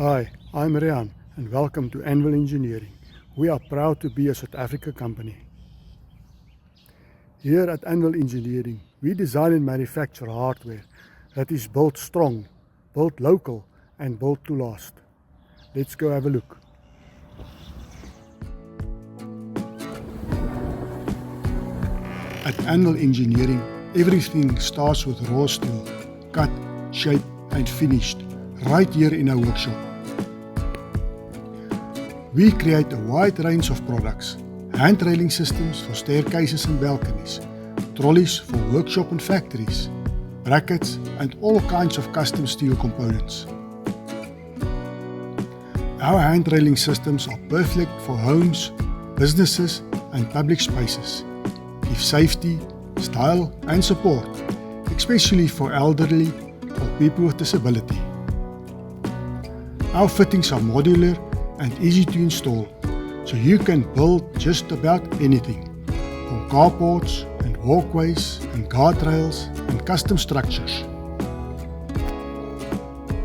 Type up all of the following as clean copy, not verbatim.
Hi, I'm Rian and welcome to Anvil Engineering. We are proud to be a South Africa company. Here at Anvil Engineering, we design and manufacture hardware that is built strong, built local and built to last. Let's go have a look. At Anvil Engineering, everything starts with raw steel, cut, shaped and finished right here in our workshop. We create a wide range of products, hand railing systems for staircases and balconies, trolleys for workshop and factories, brackets and all kinds of custom steel components. Our hand railing systems are perfect for homes, businesses and public spaces. Give safety, style and support, especially for elderly or people with disability. Our fittings are modular and easy to install, so you can build just about anything, from carports and walkways and guardrails and custom structures.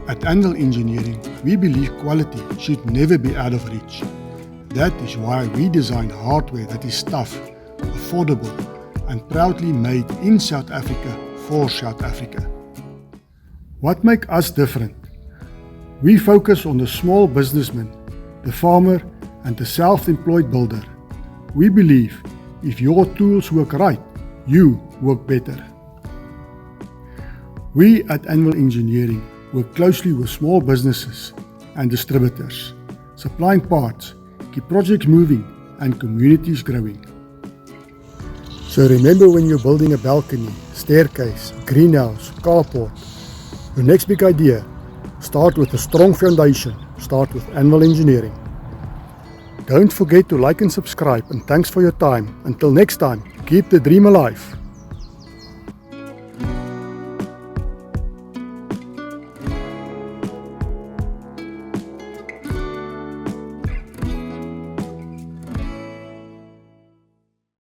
At Anvil Engineering, we believe quality should never be out of reach. That is why we design hardware that is tough, affordable and proudly made in South Africa for South Africa. What makes us different? We focus on the small businessman, the farmer and the self-employed builder. We believe if your tools work right, you work better. We at Anvil Engineering work closely with small businesses and distributors, supplying parts, keep projects moving and communities growing. So remember, when you're building a balcony, staircase, greenhouse, carport, your next big idea, start with a strong foundation. Start with Anvil Engineering. Don't forget to like and subscribe, and thanks for your time. Until next time, keep the dream alive.